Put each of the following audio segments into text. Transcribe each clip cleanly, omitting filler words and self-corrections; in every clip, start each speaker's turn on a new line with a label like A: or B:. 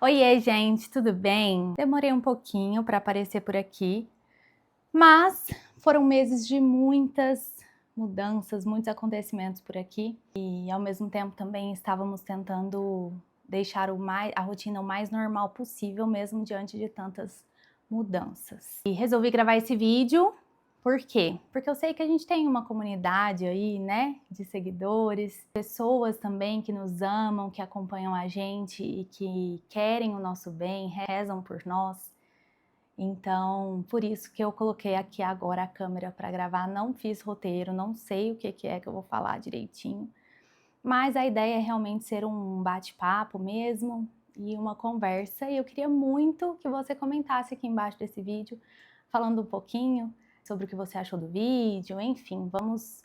A: Oiê, gente, tudo bem? Demorei um pouquinho para aparecer por aqui, mas foram meses de muitas mudanças, muitos acontecimentos por aqui e ao mesmo tempo também estávamos tentando deixar a rotina o mais normal possível mesmo diante de tantas mudanças. E resolvi gravar esse vídeo. Por quê? Porque eu sei que a gente tem uma comunidade aí, né, de seguidores, pessoas também que nos amam, que acompanham a gente e que querem o nosso bem, rezam por nós. Então, por isso que eu coloquei aqui agora a câmera para gravar. Não fiz roteiro, não sei o que é que eu vou falar direitinho, mas a ideia é realmente ser um bate-papo mesmo e uma conversa. E eu queria muito que você comentasse aqui embaixo desse vídeo, falando um pouquinho sobre o que você achou do vídeo, enfim, vamos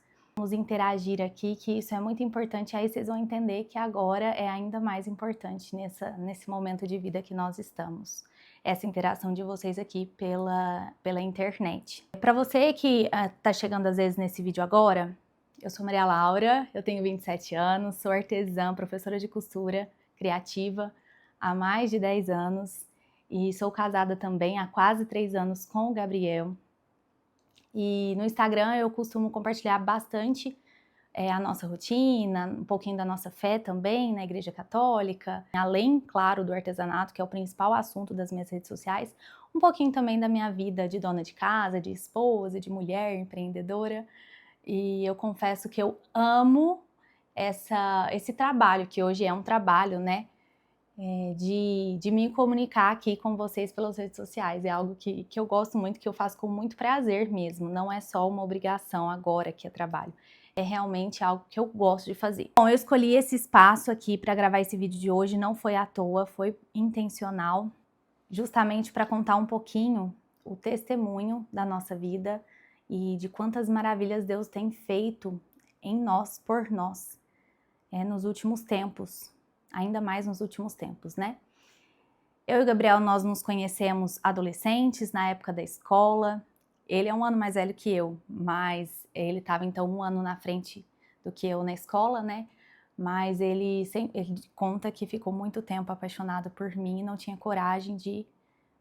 A: interagir aqui, que isso é muito importante. Aí vocês vão entender que agora é ainda mais importante nesse momento de vida que nós estamos. Essa interação de vocês aqui pela internet. Para você que tá chegando às vezes nesse vídeo agora, eu sou Maria Laura, eu tenho 27 anos, sou artesã, professora de costura criativa há mais de 10 anos e sou casada também há quase 3 anos com o Gabriel. E no Instagram eu costumo compartilhar bastante a nossa rotina, um pouquinho da nossa fé também na Igreja Católica, além, claro, do artesanato, que é o principal assunto das minhas redes sociais, um pouquinho também da minha vida de dona de casa, de esposa, de mulher empreendedora. E eu confesso que eu amo esse trabalho, que hoje é um trabalho, né? De me comunicar aqui com vocês pelas redes sociais. É algo que eu gosto muito, que eu faço com muito prazer mesmo. Não é só uma obrigação agora que é trabalho. É realmente algo que eu gosto de fazer. Bom, eu escolhi esse espaço aqui para gravar esse vídeo de hoje, não foi à toa, foi intencional, justamente para contar um pouquinho o testemunho da nossa vida e de quantas maravilhas Deus tem feito em nós, por nós, nos últimos tempos, ainda mais nos últimos tempos, né? Eu e o Gabriel, nós nos conhecemos adolescentes, na época da escola. Ele é um ano mais velho que eu, mas ele estava então um ano na frente do que eu na escola, né? Mas ele conta que ficou muito tempo apaixonado por mim e não tinha coragem de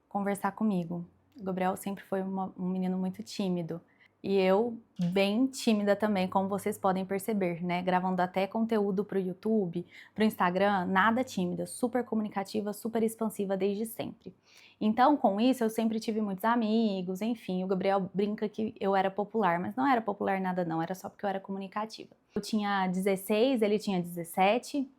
A: conversar comigo. O Gabriel sempre foi um menino muito tímido. E eu, bem tímida também, como vocês podem perceber, né? Gravando até conteúdo pro YouTube, pro Instagram, nada tímida, super comunicativa, super expansiva desde sempre. Então, com isso, eu sempre tive muitos amigos, enfim, o Gabriel brinca que eu era popular, mas não era popular nada não, era só porque eu era comunicativa. Eu tinha 16, ele tinha 17,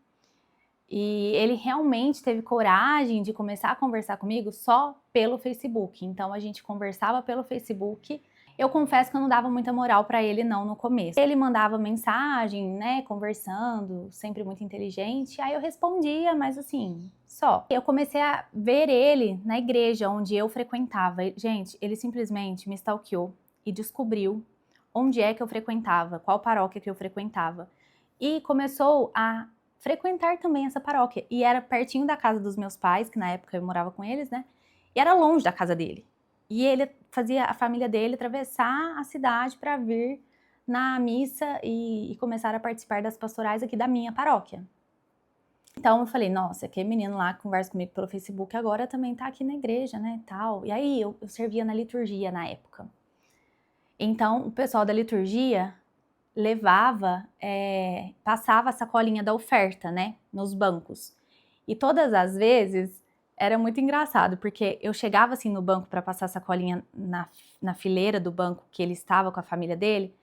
A: e ele realmente teve coragem de começar a conversar comigo só pelo Facebook. Então a gente conversava pelo Facebook. Eu confesso que eu não dava muita moral para ele não no começo. Ele mandava mensagem, né, conversando, sempre muito inteligente. Aí eu respondia, mas assim, só. Eu comecei a ver ele na igreja onde eu frequentava. Gente, ele simplesmente me stalkeou e descobriu onde é que eu frequentava, qual paróquia que eu frequentava. E começou a frequentar também essa paróquia. E era pertinho da casa dos meus pais, que na época eu morava com eles, né? E era longe da casa dele. E ele fazia a família dele atravessar a cidade para vir na missa e começar a participar das pastorais aqui da minha paróquia. Então eu falei, nossa, aquele menino lá que conversa comigo pelo Facebook agora também tá aqui na igreja, né, tal. E aí eu servia na liturgia na época. Então o pessoal da liturgia levava, passava a sacolinha da oferta, né, nos bancos. E todas as vezes era muito engraçado, porque eu chegava assim no banco para passar a sacolinha na fileira do banco que ele estava com a família dele,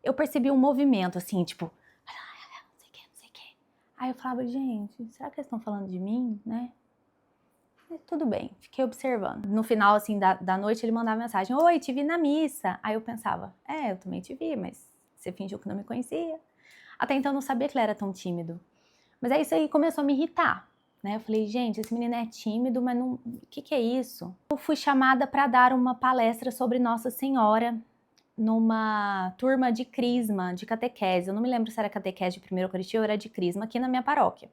A: eu percebi um movimento assim, tipo, não sei o que, não sei o que. Aí eu falava, gente, será que eles estão falando de mim, né? Mas tudo bem, fiquei observando. No final, assim, da noite, ele mandava mensagem, oi, te vi na missa. Aí eu pensava, eu também te vi, mas você fingiu que não me conhecia. Até então eu não sabia que ele era tão tímido. Mas aí isso aí começou a me irritar, né? Eu falei, gente, esse menino é tímido, mas não... O que é isso? Eu fui chamada para dar uma palestra sobre Nossa Senhora numa turma de crisma, de catequese. Eu não me lembro se era catequese de primeira Eucaristia ou era de crisma aqui na minha paróquia.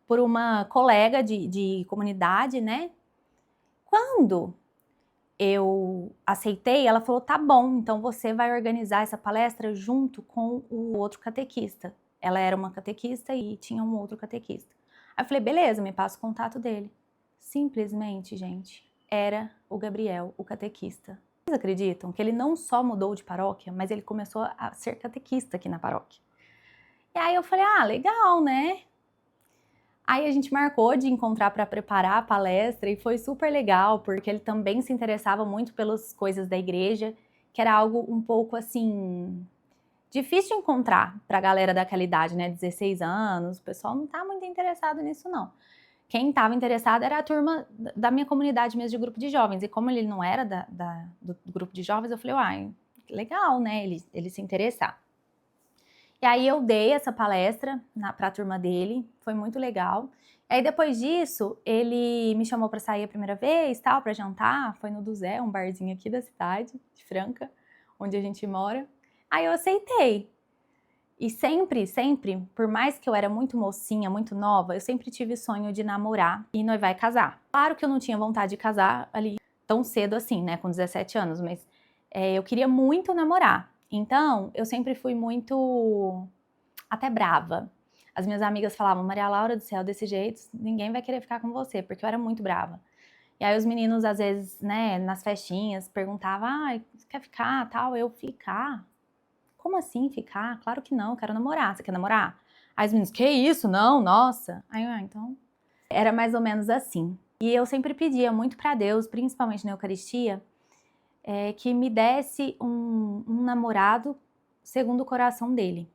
A: Por uma colega de comunidade, né? Quando eu aceitei, ela falou, tá bom, então você vai organizar essa palestra junto com o outro catequista. Ela era uma catequista e tinha um outro catequista. Aí eu falei, beleza, me passa o contato dele. simplesmente, gente, era o Gabriel, o catequista. Vocês acreditam que ele não só mudou de paróquia, mas ele começou a ser catequista aqui na paróquia? E aí eu falei, ah, legal, né? Aí a gente marcou de encontrar para preparar a palestra e foi super legal, porque ele também se interessava muito pelas coisas da igreja, que era algo um pouco assim difícil de encontrar para a galera daquela idade, né? 16 anos, o pessoal não tá muito interessado nisso, não. Quem estava interessado era a turma da minha comunidade mesmo, de grupo de jovens. E como ele não era do grupo de jovens, eu falei, uai, legal, né, ele se interessar. E aí eu dei essa palestra para a turma dele, foi muito legal. E aí depois disso, ele me chamou para sair a primeira vez, tal, para jantar. Foi no do Zé, um barzinho aqui da cidade, de Franca, onde a gente mora. Aí eu aceitei. E sempre, por mais que eu era muito mocinha, muito nova, eu sempre tive sonho de namorar e noivar e casar. Claro que eu não tinha vontade de casar ali tão cedo assim, né, com 17 anos, mas eu queria muito namorar. Então, eu sempre fui muito até brava. As minhas amigas falavam, Maria Laura do céu, desse jeito, ninguém vai querer ficar com você, porque eu era muito brava. E aí os meninos, às vezes, né, nas festinhas, perguntavam, você quer ficar, tal? Eu, ficar? Como assim ficar? Claro que não, eu quero namorar. Você quer namorar? Aí os meninos, que isso? Não, nossa. Aí, então... Era mais ou menos assim. E eu sempre pedia muito para Deus, principalmente na Eucaristia, que me desse um namorado segundo o coração dele.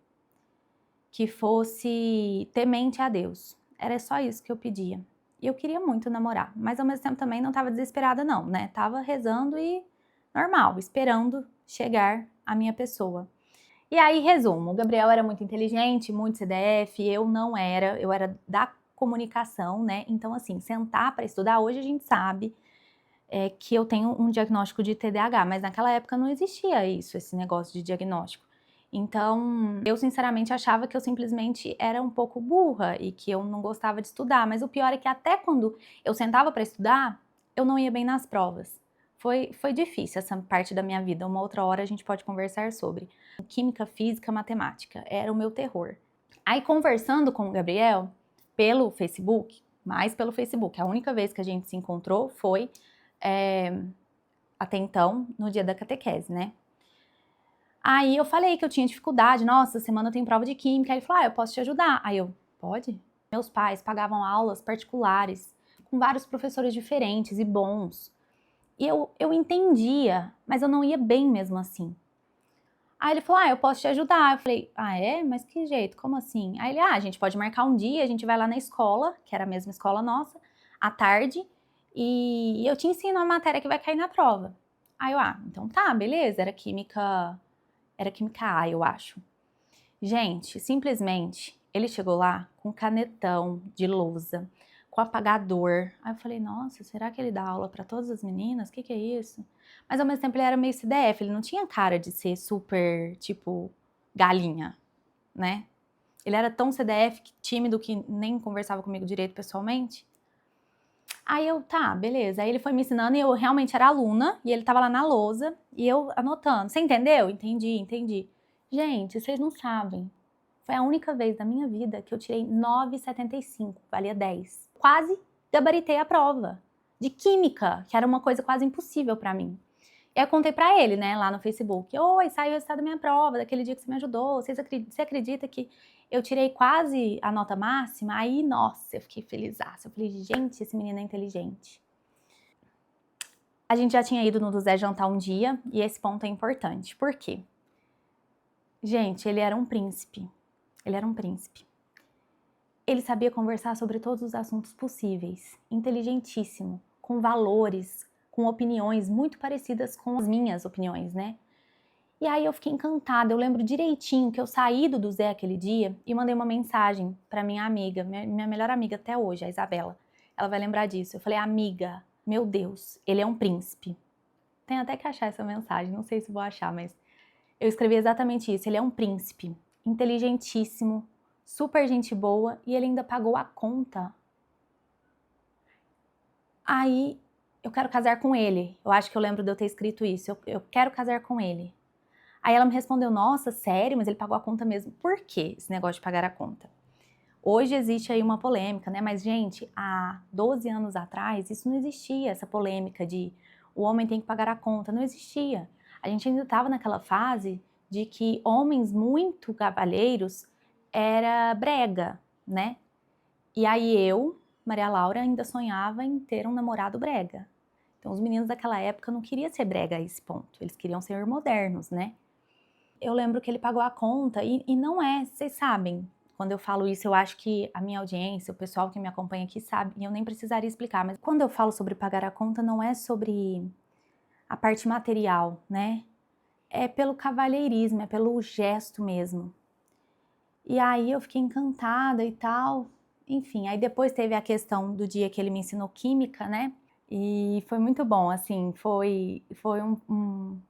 A: Que fosse temente a Deus. Era só isso que eu pedia. E eu queria muito namorar, mas ao mesmo tempo também não estava desesperada não, né? Tava rezando e normal, esperando chegar a minha pessoa. E aí, resumo, o Gabriel era muito inteligente, muito CDF, eu não era, eu era da comunicação, né? Então, assim, sentar para estudar, hoje a gente sabe que eu tenho um diagnóstico de TDAH, mas naquela época não existia isso, esse negócio de diagnóstico. Então, eu sinceramente achava que eu simplesmente era um pouco burra e que eu não gostava de estudar, mas o pior é que até quando eu sentava para estudar, eu não ia bem nas provas. Foi difícil essa parte da minha vida, uma outra hora a gente pode conversar sobre. Química, física, matemática, era o meu terror. Aí conversando com o Gabriel, pelo Facebook, mais pelo Facebook, a única vez que a gente se encontrou foi, até então, no dia da catequese, né? Aí eu falei que eu tinha dificuldade, nossa, semana eu tenho prova de química, aí ele falou, eu posso te ajudar. Aí eu, pode? Meus pais pagavam aulas particulares, com vários professores diferentes e bons. E eu entendia, mas eu não ia bem mesmo assim. Aí ele falou, eu posso te ajudar. Eu falei, é? Mas que jeito? Como assim? Aí ele, a gente pode marcar um dia, a gente vai lá na escola, que era a mesma escola nossa, à tarde, e eu te ensino a matéria que vai cair na prova. Aí eu, então tá, beleza, era química A, eu acho. Gente, simplesmente, ele chegou lá com canetão de lousa, com apagador. Aí eu falei, nossa, será que ele dá aula para todas as meninas? O que é isso? Mas ao mesmo tempo ele era meio CDF, ele não tinha cara de ser super, tipo, galinha, né? Ele era tão CDF, tímido, que nem conversava comigo direito pessoalmente. Aí eu, tá, beleza. Aí ele foi me ensinando e eu realmente era aluna, e ele tava lá na lousa, e eu anotando. Você entendeu? Entendi. Gente, vocês não sabem. Foi a única vez da minha vida que eu tirei 9,75, valia 10. Quase gabaritei a prova de química, que era uma coisa quase impossível pra mim. E aí eu contei pra ele, né, lá no Facebook. Oi, saiu o resultado da minha prova, daquele dia que você me ajudou. Você acredita que eu tirei quase a nota máxima? Aí, nossa, eu fiquei felizaça. Eu falei, gente, esse menino é inteligente. A gente já tinha ido no do Zé jantar um dia, e esse ponto é importante. Por quê? Gente, ele era um príncipe. Ele era um príncipe. Ele sabia conversar sobre todos os assuntos possíveis. Inteligentíssimo, com valores, com opiniões muito parecidas com as minhas opiniões, né? E aí eu fiquei encantada, eu lembro direitinho que eu saí do Zé aquele dia e mandei uma mensagem para minha amiga, minha melhor amiga até hoje, a Isabela. Ela vai lembrar disso. Eu falei, amiga, meu Deus, ele é um príncipe. Tem até que achar essa mensagem, não sei se vou achar, mas eu escrevi exatamente isso. Ele é um príncipe, inteligentíssimo, super gente boa, e ele ainda pagou a conta. Aí eu quero casar com ele. Eu acho que eu lembro de eu ter escrito isso. Eu quero casar com ele. Aí ela me respondeu, nossa, sério? Mas ele pagou a conta mesmo. Por que esse negócio de pagar a conta? Hoje existe aí uma polêmica, né? Mas, gente, há 12 anos atrás, isso não existia, essa polêmica de o homem tem que pagar a conta, não existia. A gente ainda estava naquela fase de que homens muito cavalheiros era brega, né? E aí eu, Maria Laura, ainda sonhava em ter um namorado brega. Então os meninos daquela época não queriam ser brega a esse ponto, eles queriam ser modernos, né? Eu lembro que ele pagou a conta e não é, vocês sabem, quando eu falo isso eu acho que a minha audiência, o pessoal que me acompanha aqui sabe, e eu nem precisaria explicar, mas quando eu falo sobre pagar a conta não é sobre a parte material, né? É pelo cavalheirismo, é pelo gesto mesmo. E aí eu fiquei encantada e tal, enfim, aí depois teve a questão do dia que ele me ensinou química, né? E foi muito bom, assim, foi um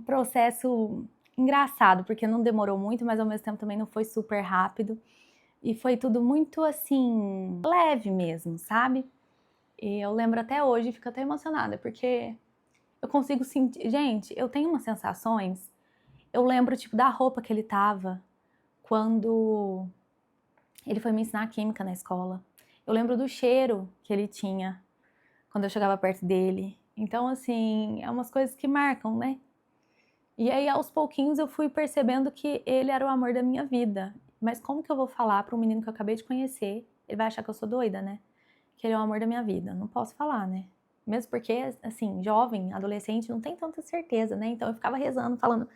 A: processo engraçado, porque não demorou muito, mas ao mesmo tempo também não foi super rápido. E foi tudo muito, assim, leve mesmo, sabe? E eu lembro até hoje, fico até emocionada, porque eu consigo sentir... Gente, eu tenho umas sensações... Eu lembro, tipo, da roupa que ele tava quando ele foi me ensinar química na escola. Eu lembro do cheiro que ele tinha quando eu chegava perto dele. Então, assim, é umas coisas que marcam, né? E aí, aos pouquinhos, eu fui percebendo que ele era o amor da minha vida. Mas como que eu vou falar para um menino que eu acabei de conhecer? Ele vai achar que eu sou doida, né? Que ele é o amor da minha vida. Não posso falar, né? Mesmo porque, assim, jovem, adolescente, não tem tanta certeza, né? Então eu ficava rezando, falando,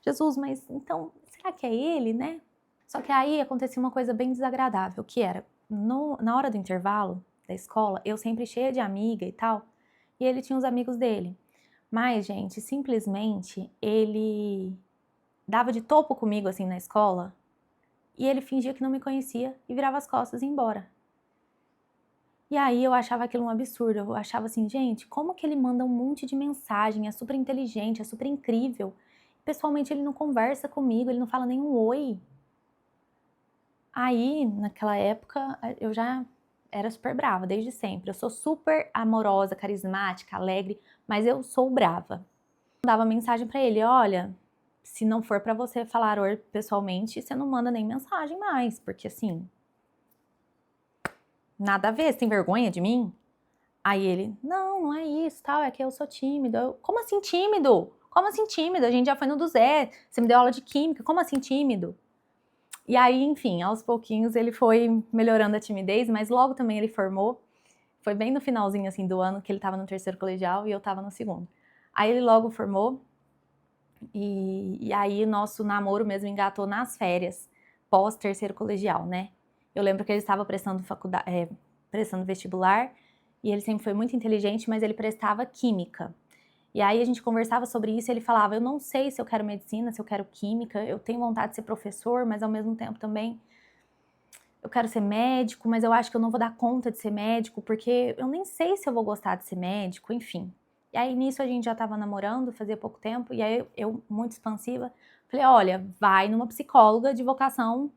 A: Jesus, mas então, será que é ele, né? Só que aí acontecia uma coisa bem desagradável, que era, na hora do intervalo da escola, eu sempre cheia de amiga e tal, e ele tinha os amigos dele. Mas, gente, simplesmente ele dava de topo comigo assim na escola e ele fingia que não me conhecia e virava as costas e ia embora. E aí eu achava aquilo um absurdo, eu achava assim, gente, como que ele manda um monte de mensagem, é super inteligente, é super incrível. Pessoalmente ele não conversa comigo, ele não fala nem um oi. Aí, naquela época, eu já era super brava, desde sempre. Eu sou super amorosa, carismática, alegre, mas eu sou brava. Dava mensagem pra ele, olha, se não for pra você falar oi pessoalmente, você não manda nem mensagem mais, porque assim, nada a ver, você tem vergonha de mim? Aí ele, não é isso, tal, é que eu sou tímido. Eu, como assim tímido? Como assim tímido? A gente já foi no do Zé, você me deu aula de química, como assim tímido? E aí, enfim, aos pouquinhos ele foi melhorando a timidez, mas logo também ele formou. Foi bem no finalzinho assim do ano que ele estava no terceiro colegial e eu estava no segundo. Aí ele logo formou e aí o nosso namoro mesmo engatou nas férias, pós terceiro colegial, né? Eu lembro que ele estava prestando prestando vestibular e ele sempre foi muito inteligente, mas ele prestava química. E aí a gente conversava sobre isso e ele falava, eu não sei se eu quero medicina, se eu quero química, eu tenho vontade de ser professor, mas ao mesmo tempo também eu quero ser médico, mas eu acho que eu não vou dar conta de ser médico, porque eu nem sei se eu vou gostar de ser médico, enfim. E aí nisso a gente já tava namorando, fazia pouco tempo, e aí eu muito expansiva, falei, olha, vai numa psicóloga de vocação,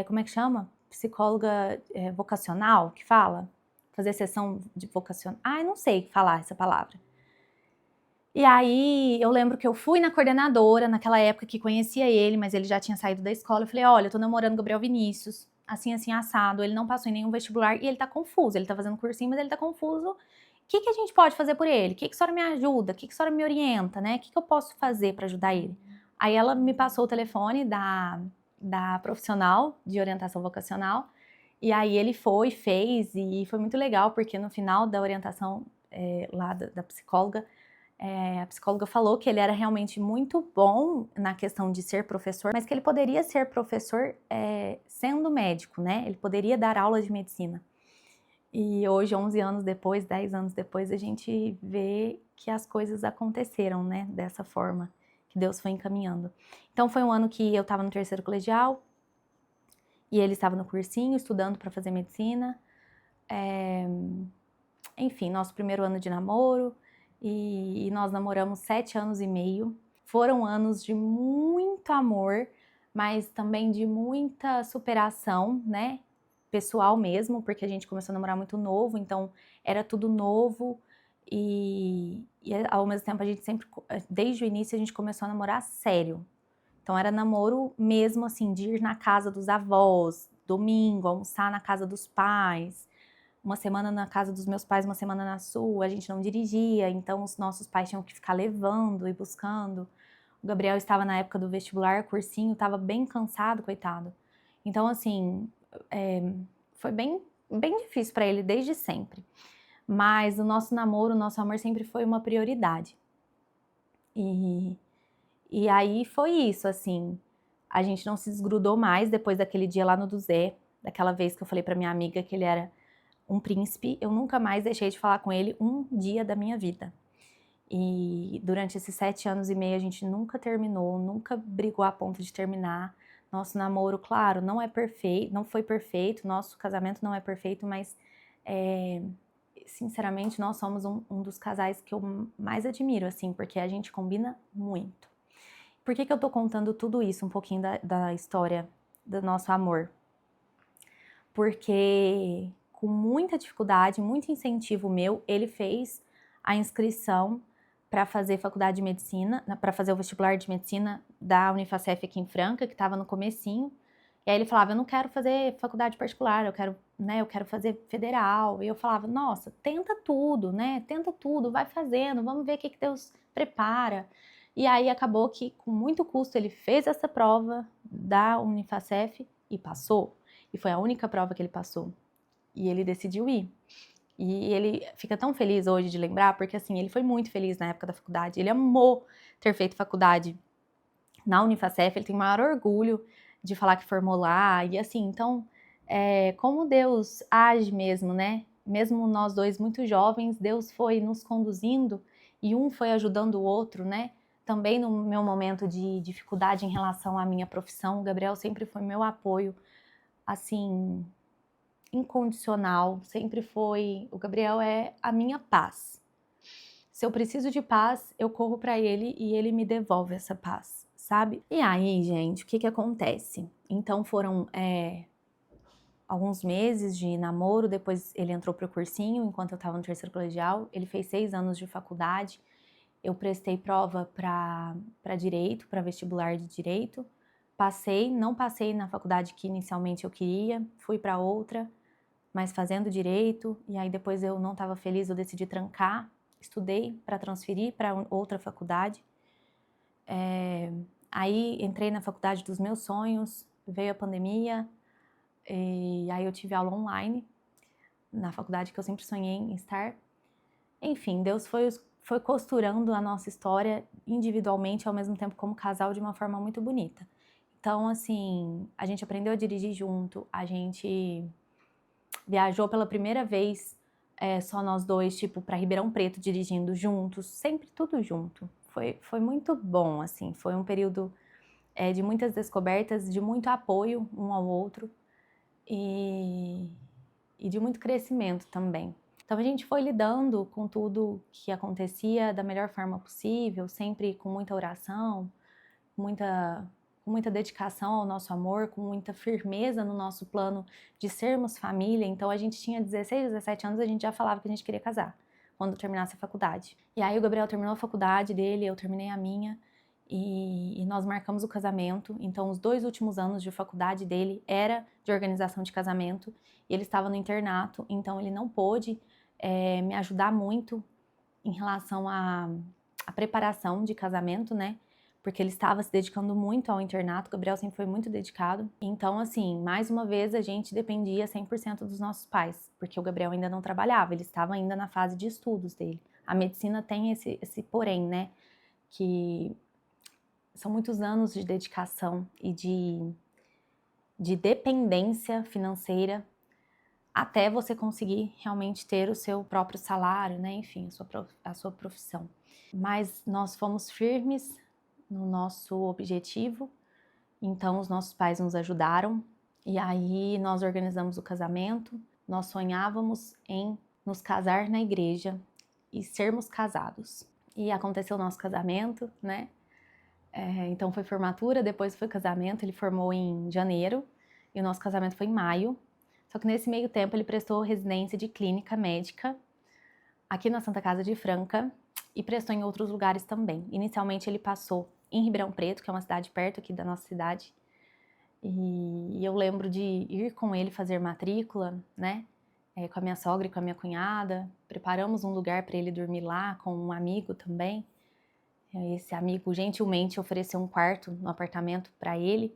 A: como é que chama? Psicóloga vocacional, que fala? Fazer sessão de vocacional, eu não sei falar essa palavra. E aí eu lembro que eu fui na coordenadora, naquela época que conhecia ele, mas ele já tinha saído da escola. Eu falei, olha, eu tô namorando o Gabriel Vinícius, assim, assim, assado. Ele não passou em nenhum vestibular e ele tá confuso. Ele tá fazendo cursinho, mas ele tá confuso. O que que a gente pode fazer por ele? O que que a senhora me ajuda? O que que a senhora me orienta, né? O que que eu posso fazer pra ajudar ele? Aí ela me passou o telefone da profissional de orientação vocacional. E aí ele foi, fez, e foi muito legal, porque no final da orientação lá da psicóloga, a psicóloga falou que ele era realmente muito bom na questão de ser professor, mas que ele poderia ser professor sendo médico, né? Ele poderia dar aula de medicina. E hoje, 11 anos depois, 10 anos depois, a gente vê que as coisas aconteceram, né? Dessa forma, que Deus foi encaminhando. Então foi um ano que eu estava no terceiro colegial e ele estava no cursinho, estudando para fazer medicina. Enfim, nosso primeiro ano de namoro, e nós namoramos 7 anos e meio. Foram anos de muito amor, mas também de muita superação, né? Pessoal mesmo, porque a gente começou a namorar muito novo, então era tudo novo e ao mesmo tempo a gente sempre, desde o início a gente começou a namorar sério. Então era namoro mesmo assim, de ir na casa dos avós, domingo, almoçar na casa dos pais, uma semana na casa dos meus pais, uma semana na sua, a gente não dirigia, então os nossos pais tinham que ficar levando e buscando. O Gabriel estava na época do vestibular, cursinho, estava bem cansado, coitado. Então assim, foi bem difícil para ele desde sempre. Mas o nosso namoro, o nosso amor sempre foi uma prioridade. E aí foi isso, assim, a gente não se desgrudou mais depois daquele dia lá no do Zé, daquela vez que eu falei pra minha amiga que ele era um príncipe, eu nunca mais deixei de falar com ele um dia da minha vida. E durante esses 7 anos e meio a gente nunca terminou, nunca brigou a ponto de terminar. Nosso namoro, claro, não é perfeito, não foi perfeito, nosso casamento não é perfeito, mas sinceramente nós somos um dos casais que eu mais admiro, assim, porque a gente combina muito. Por que eu tô contando tudo isso, um pouquinho da história do nosso amor? Porque com muita dificuldade, muito incentivo meu, ele fez a inscrição para fazer faculdade de medicina, para fazer o vestibular de medicina da Unifacef aqui em Franca, que estava no comecinho. E aí ele falava, eu não quero fazer faculdade particular, eu quero fazer federal. E eu falava, nossa, tenta tudo, né? Tenta tudo, vai fazendo, vamos ver o que Deus prepara. E aí acabou que, com muito custo, ele fez essa prova da Unifacef e passou. E foi a única prova que ele passou. E ele decidiu ir. E ele fica tão feliz hoje de lembrar, porque assim, ele foi muito feliz na época da faculdade. Ele amou ter feito faculdade na Unifacef, ele tem o maior orgulho de falar que formou lá. E assim, então, como Deus age mesmo, né? Mesmo nós dois muito jovens, Deus foi nos conduzindo e um foi ajudando o outro, né? Também no meu momento de dificuldade em relação à minha profissão, o Gabriel sempre foi meu apoio, assim, incondicional, sempre foi. O Gabriel é a minha paz. Se eu preciso de paz, eu corro para ele e ele me devolve essa paz, sabe? E aí, gente, o que acontece? Então foram alguns meses de namoro, depois ele entrou pro cursinho, enquanto eu estava no terceiro colegial, ele fez 6 anos de faculdade, eu prestei prova para direito, para vestibular de direito, passei, não passei na faculdade que inicialmente eu queria, fui para outra, mas fazendo direito, e aí depois eu não estava feliz, eu decidi trancar, estudei para transferir para outra faculdade. Aí entrei na faculdade dos meus sonhos, veio a pandemia, e aí eu tive aula online, na faculdade que eu sempre sonhei em estar. Enfim, Deus foi costurando a nossa história individualmente, ao mesmo tempo como casal, de uma forma muito bonita. Então, assim, a gente aprendeu a dirigir junto, a gente viajou pela primeira vez, só nós dois, tipo, para Ribeirão Preto, dirigindo juntos, sempre tudo junto. Foi muito bom, assim, foi um período de muitas descobertas, de muito apoio um ao outro e de muito crescimento também. Então a gente foi lidando com tudo que acontecia da melhor forma possível, sempre com muita oração, com muita dedicação ao nosso amor, com muita firmeza no nosso plano de sermos família. Então a gente tinha 16, 17 anos, a gente já falava que a gente queria casar quando terminasse a faculdade. E aí o Gabriel terminou a faculdade dele, eu terminei a minha, e nós marcamos o casamento. Então os 2 últimos anos de faculdade dele era de organização de casamento, e ele estava no internato, então ele não pôde me ajudar muito em relação à preparação de casamento, né? Porque ele estava se dedicando muito ao internato, o Gabriel sempre foi muito dedicado. Então, assim, mais uma vez a gente dependia 100% dos nossos pais, porque o Gabriel ainda não trabalhava, ele estava ainda na fase de estudos dele. A medicina tem esse porém, né? Que são muitos anos de dedicação e de dependência financeira até você conseguir realmente ter o seu próprio salário, né? Enfim, a sua profissão. Mas nós fomos firmes no nosso objetivo, então os nossos pais nos ajudaram, e aí nós organizamos o casamento, nós sonhávamos em nos casar na igreja e sermos casados. E aconteceu o nosso casamento, né? Então foi formatura, depois foi casamento, ele formou em janeiro, e o nosso casamento foi em maio. Só que nesse meio tempo ele prestou residência de clínica médica aqui na Santa Casa de Franca e prestou em outros lugares também. Inicialmente ele passou em Ribeirão Preto, que é uma cidade perto aqui da nossa cidade. E eu lembro de ir com ele fazer matrícula, né? Com a minha sogra e com a minha cunhada. Preparamos um lugar para ele dormir lá, com um amigo também. Esse amigo gentilmente ofereceu um quarto no apartamento para ele.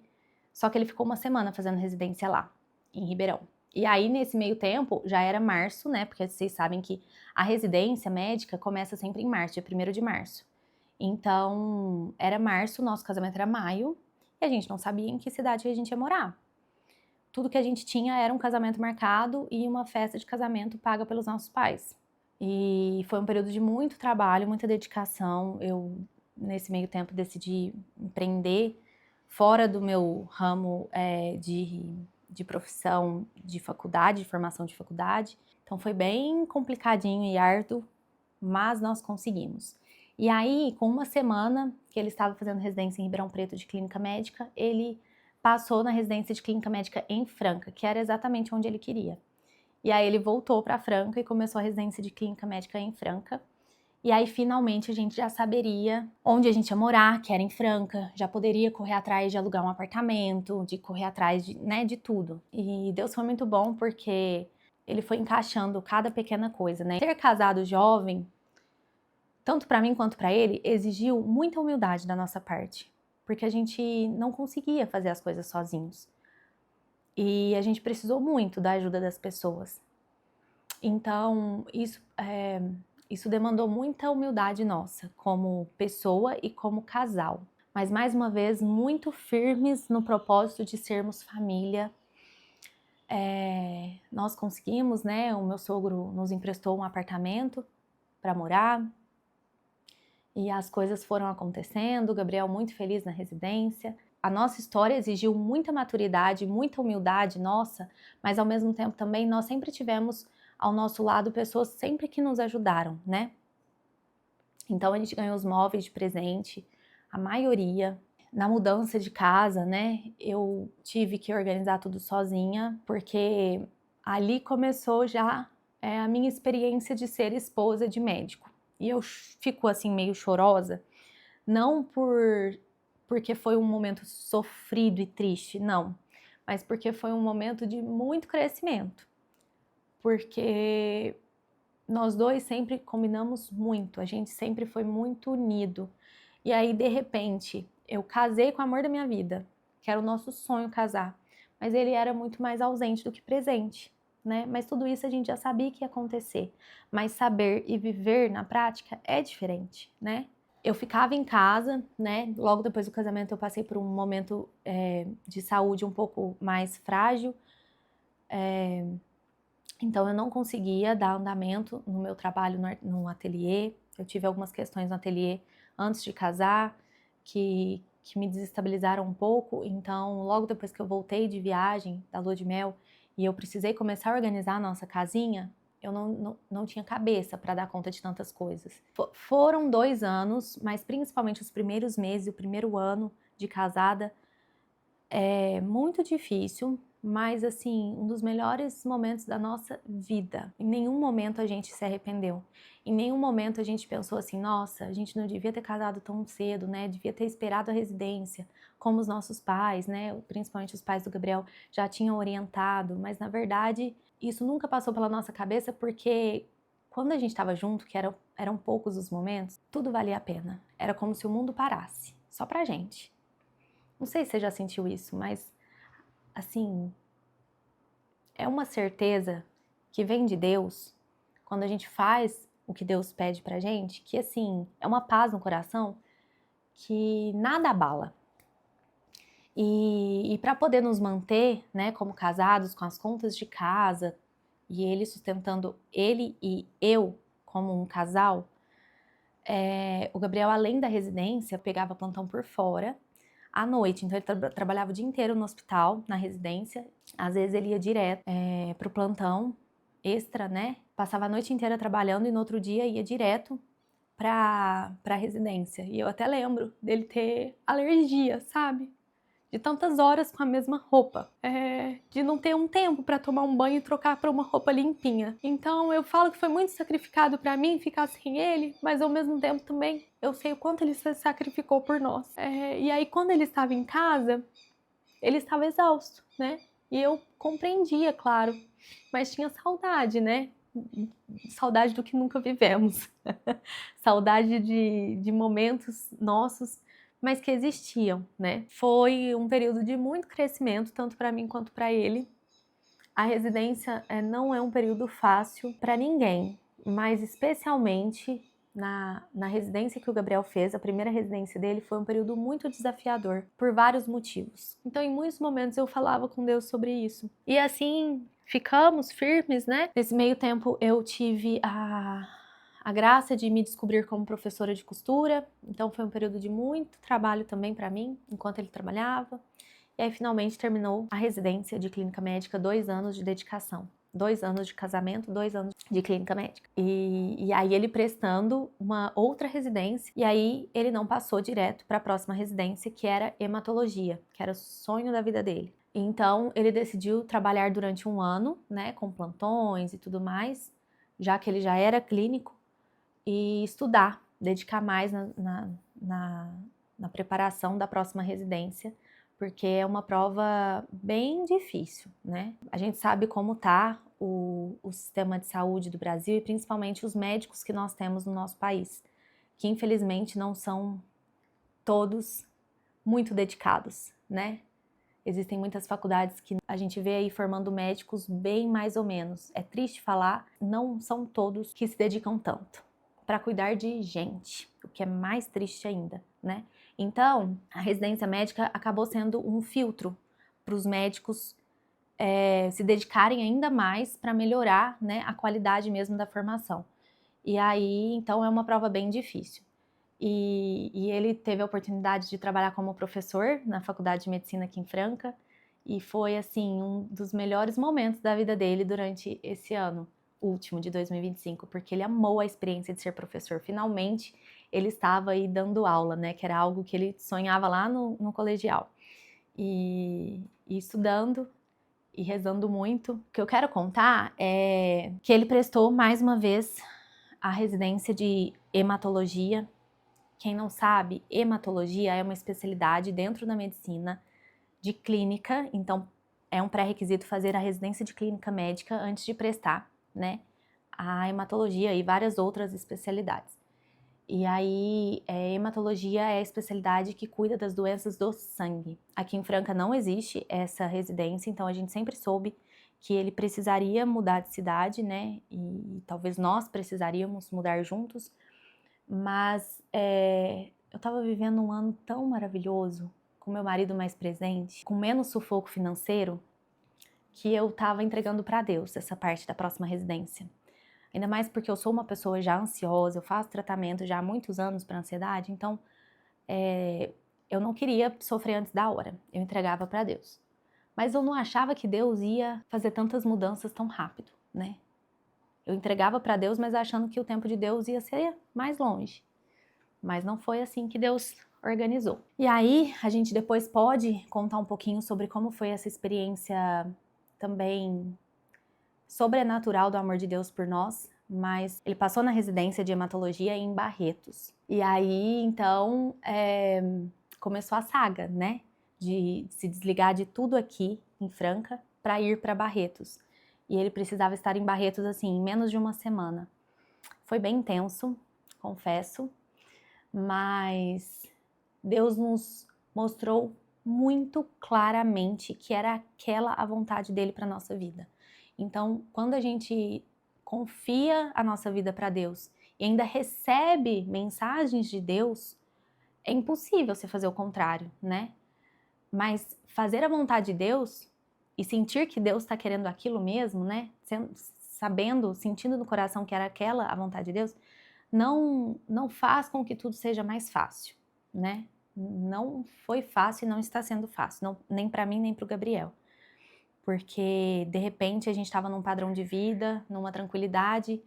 A: Só que ele ficou uma semana fazendo residência lá, em Ribeirão. E aí, nesse meio tempo, já era março, né? Porque vocês sabem que a residência médica começa sempre em março, dia 1º de março. Então, era março, nosso casamento era maio, e a gente não sabia em que cidade a gente ia morar. Tudo que a gente tinha era um casamento marcado e uma festa de casamento paga pelos nossos pais. E foi um período de muito trabalho, muita dedicação. Eu, nesse meio tempo, decidi empreender fora do meu ramo de profissão de faculdade, de formação de faculdade. Então foi bem complicadinho e árduo, mas nós conseguimos. E aí, com uma semana que ele estava fazendo residência em Ribeirão Preto de clínica médica, ele passou na residência de clínica médica em Franca, que era exatamente onde ele queria. E aí ele voltou para Franca e começou a residência de clínica médica em Franca. E aí, finalmente, a gente já saberia onde a gente ia morar, que era em Franca. Já poderia correr atrás de alugar um apartamento, de correr atrás de tudo. E Deus foi muito bom porque ele foi encaixando cada pequena coisa, né? Ter casado jovem, tanto para mim quanto para ele, exigiu muita humildade da nossa parte. Porque a gente não conseguia fazer as coisas sozinhos. E a gente precisou muito da ajuda das pessoas. Então, isso demandou muita humildade nossa, como pessoa e como casal. Mas, mais uma vez, muito firmes no propósito de sermos família. Nós conseguimos, né? O meu sogro nos emprestou um apartamento para morar. E as coisas foram acontecendo, o Gabriel muito feliz na residência. A nossa história exigiu muita maturidade, muita humildade nossa, mas ao mesmo tempo também nós sempre tivemos ao nosso lado pessoas sempre que nos ajudaram, né? Então a gente ganhou os móveis de presente, a maioria. Na mudança de casa, né, eu tive que organizar tudo sozinha, porque ali começou já a minha experiência de ser esposa de médico. E eu fico assim meio chorosa, não porque foi um momento sofrido e triste, não, mas porque foi um momento de muito crescimento. Porque nós dois sempre combinamos muito, a gente sempre foi muito unido. E aí, de repente, eu casei com o amor da minha vida, que era o nosso sonho casar, mas ele era muito mais ausente do que presente, né? Mas tudo isso a gente já sabia que ia acontecer, mas saber e viver na prática é diferente, né? Eu ficava em casa, né? Logo depois do casamento eu passei por um momento de saúde um pouco mais frágil, então eu não conseguia dar andamento no meu trabalho no ateliê. Eu tive algumas questões no ateliê antes de casar que me desestabilizaram um pouco. Então logo depois que eu voltei de viagem da lua de mel e eu precisei começar a organizar a nossa casinha, eu não tinha cabeça para dar conta de tantas coisas. Foram 2 anos, mas principalmente os primeiros meses, o primeiro ano de casada, muito difícil, mas assim, um dos melhores momentos da nossa vida. Em nenhum momento a gente se arrependeu. Em nenhum momento a gente pensou assim, nossa, a gente não devia ter casado tão cedo, né? Devia ter esperado a residência, como os nossos pais, né? Principalmente os pais do Gabriel já tinham orientado, mas na verdade isso nunca passou pela nossa cabeça porque quando a gente estava junto, que eram poucos os momentos, tudo valia a pena. Era como se o mundo parasse, só pra gente. Não sei se você já sentiu isso, mas, assim, é uma certeza que vem de Deus, quando a gente faz o que Deus pede pra gente, que, assim, é uma paz no coração que nada abala. E para poder nos manter, né, como casados, com as contas de casa, e ele sustentando ele e eu como um casal, o Gabriel, além da residência, pegava plantão por fora, à noite, então ele trabalhava o dia inteiro no hospital, na residência. Às vezes ele ia direto pro plantão extra, né? Passava a noite inteira trabalhando e no outro dia ia direto pra residência. E eu até lembro dele ter alergia, sabe?
B: de tantas horas com a mesma roupa, de não ter um tempo para tomar um banho e trocar para uma roupa limpinha. Então eu falo que foi muito sacrificado para mim ficar sem ele, mas ao mesmo tempo também eu sei o quanto ele se sacrificou por nós. E aí quando ele estava em casa, ele estava exausto, né? E eu compreendia, claro, mas tinha saudade, né? Saudade do que nunca vivemos. Saudade de momentos nossos, mas que existiam, né? Foi um período de muito crescimento, tanto para mim quanto para ele. A residência não é um período fácil para ninguém, mas especialmente na residência que o Gabriel fez, a primeira residência dele, foi um período muito desafiador, por vários motivos. Então, em muitos momentos eu falava com Deus sobre isso. E assim, ficamos firmes, né? Nesse meio tempo eu tive a graça de me descobrir como professora de costura, então foi um período de muito trabalho também para mim, enquanto ele trabalhava. E aí finalmente terminou a residência de clínica médica, 2 anos de dedicação. 2 anos de casamento, 2 anos de clínica médica. E aí ele prestando uma outra residência, e aí ele não passou direto para a próxima residência, que era hematologia, que era o sonho da vida dele. Então ele decidiu trabalhar durante 1 ano, né, com plantões e tudo mais, já que ele já era clínico, e estudar, dedicar mais na preparação da próxima residência, porque é uma prova bem difícil, né? A gente sabe como tá o sistema de saúde do Brasil e principalmente os médicos que nós temos no nosso país, que infelizmente não são todos muito dedicados, né? Existem muitas faculdades que a gente vê aí formando médicos bem mais ou menos. É triste falar, não são todos que se dedicam tanto para cuidar de gente, o que é mais triste ainda, né? Então, a residência médica acabou sendo um filtro para os médicos se dedicarem ainda mais para melhorar, né, a qualidade mesmo da formação. E aí, então, é uma prova bem difícil. E ele teve a oportunidade de trabalhar como professor na Faculdade de Medicina aqui em Franca, e foi, assim, um dos melhores momentos da vida dele durante esse ano último de 2025, porque ele amou a experiência de ser professor. Finalmente, ele estava aí dando aula, né, que era algo que ele sonhava lá no colegial. E estudando e rezando muito. O que eu quero contar é que ele prestou mais uma vez a residência de hematologia. Quem não sabe, hematologia é uma especialidade dentro da medicina de clínica, então é um pré-requisito fazer a residência de clínica médica antes de prestar, né, a hematologia e várias outras especialidades. E aí, hematologia é a especialidade que cuida das doenças do sangue. Aqui em Franca não existe essa residência, então a gente sempre soube que ele precisaria mudar de cidade, né, e talvez nós precisaríamos mudar juntos, mas eu tava vivendo um ano tão maravilhoso, com meu marido mais presente, com menos sufoco financeiro, que eu tava entregando para Deus essa parte da próxima residência. Ainda mais porque eu sou uma pessoa já ansiosa, eu faço tratamento já há muitos anos para ansiedade, então eu não queria sofrer antes da hora, eu entregava para Deus. Mas eu não achava que Deus ia fazer tantas mudanças tão rápido, né? Eu entregava para Deus, mas achando que o tempo de Deus ia ser mais longe. Mas não foi assim que Deus organizou. E aí, a gente depois pode contar um pouquinho sobre como foi essa experiência também sobrenatural do amor de Deus por nós, mas ele passou na residência de hematologia em Barretos. E aí, então, começou a saga, né? De se desligar de tudo aqui em Franca para ir para Barretos. E ele precisava estar em Barretos, assim, em menos de uma semana. Foi bem intenso, confesso, mas Deus nos mostrou muito claramente que era aquela a vontade dele para nossa vida. Então, quando a gente confia a nossa vida para Deus e ainda recebe mensagens de Deus, é impossível você fazer o contrário, né? Mas fazer a vontade de Deus e sentir que Deus está querendo aquilo mesmo, né? Sabendo, sentindo no coração que era aquela a vontade de Deus, não faz com que tudo seja mais fácil, né? Não foi fácil e não está sendo fácil, não, nem para mim nem para o Gabriel. Porque, de repente, a gente estava num padrão de vida, numa tranquilidade,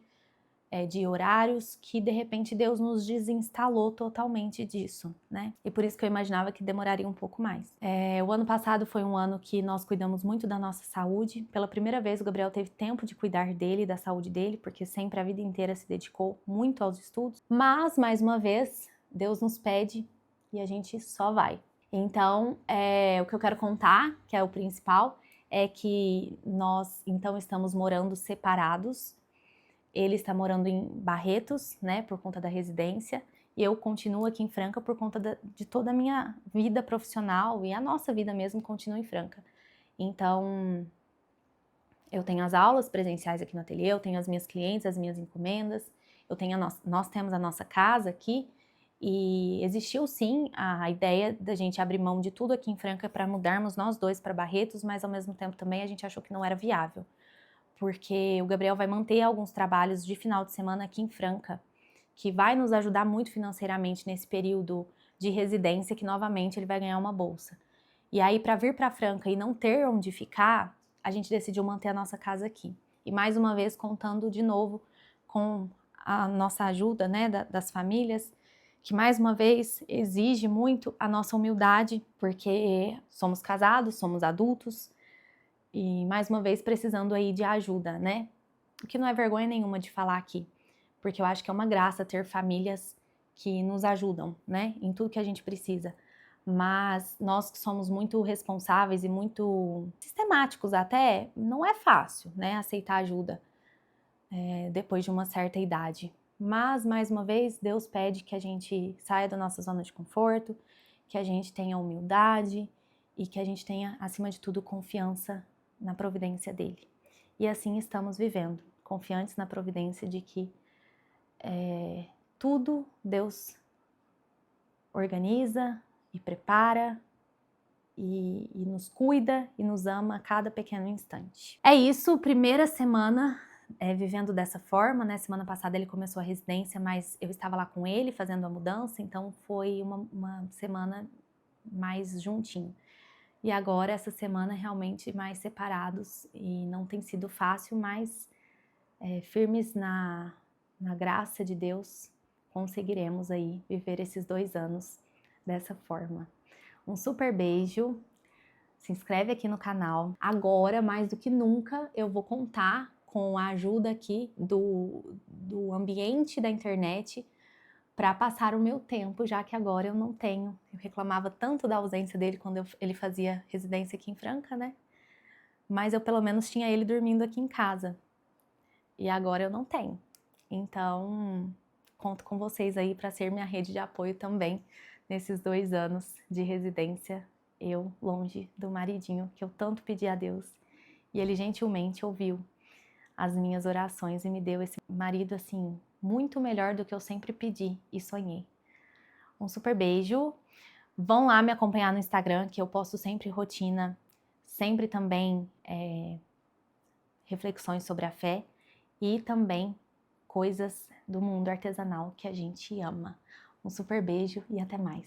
A: de horários, que de repente Deus nos desinstalou totalmente disso, né? E por isso que eu imaginava que demoraria um pouco mais. O ano passado foi um ano que nós cuidamos muito da nossa saúde. Pela primeira vez o Gabriel teve tempo de cuidar dele, da saúde dele, porque sempre a vida inteira se dedicou muito aos estudos. Mas, mais uma vez, Deus nos pede e a gente só vai. Então, o que eu quero contar, que é o principal, é que nós então estamos morando separados. Ele está morando em Barretos, né, por conta da residência, e eu continuo aqui em Franca por conta de toda a minha vida profissional, e a nossa vida mesmo continua em Franca. Então, eu tenho as aulas presenciais aqui no ateliê, eu tenho as minhas clientes, as minhas encomendas, nós temos a nossa casa aqui, e existiu sim a ideia da gente abrir mão de tudo aqui em Franca para mudarmos nós dois para Barretos, mas ao mesmo tempo também a gente achou que não era viável, porque o Gabriel vai manter alguns trabalhos de final de semana aqui em Franca, que vai nos ajudar muito financeiramente nesse período de residência, que novamente ele vai ganhar uma bolsa. E aí, para vir para Franca e não ter onde ficar, a gente decidiu manter a nossa casa aqui. E mais uma vez, contando de novo com a nossa ajuda, né, das famílias, que mais uma vez exige muito a nossa humildade, porque somos casados, somos adultos, e mais uma vez precisando aí de ajuda, né? O que não é vergonha nenhuma de falar aqui, porque eu acho que é uma graça ter famílias que nos ajudam, né? Em tudo que a gente precisa. Mas nós que somos muito responsáveis e muito sistemáticos até, não é fácil, né? Aceitar ajuda depois de uma certa idade. Mas, mais uma vez, Deus pede que a gente saia da nossa zona de conforto, que a gente tenha humildade e que a gente tenha, acima de tudo, confiança na providência dele. E assim estamos vivendo, confiantes na providência de que tudo Deus organiza e prepara e nos cuida e nos ama a cada pequeno instante. É isso, primeira semana vivendo dessa forma, né? Semana passada ele começou a residência, mas eu estava lá com ele fazendo a mudança, então foi uma semana mais juntinho. E agora, essa semana, realmente mais separados, e não tem sido fácil, mas firmes na graça de Deus, conseguiremos aí viver esses 2 anos dessa forma. Um super beijo, se inscreve aqui no canal. Agora, mais do que nunca, eu vou contar com a ajuda aqui do ambiente da internet para passar o meu tempo, já que agora eu não tenho. Eu reclamava tanto da ausência dele quando ele fazia residência aqui em Franca, né? Mas eu pelo menos tinha ele dormindo aqui em casa. E agora eu não tenho. Então, conto com vocês aí para ser minha rede de apoio também nesses 2 anos de residência, eu longe do maridinho que eu tanto pedi a Deus. E ele gentilmente ouviu as minhas orações e me deu esse marido assim muito melhor do que eu sempre pedi e sonhei. Um super beijo. Vão lá me acompanhar no Instagram, que eu posto sempre rotina, sempre também reflexões sobre a fé e também coisas do mundo artesanal que a gente ama. Um super beijo e até mais.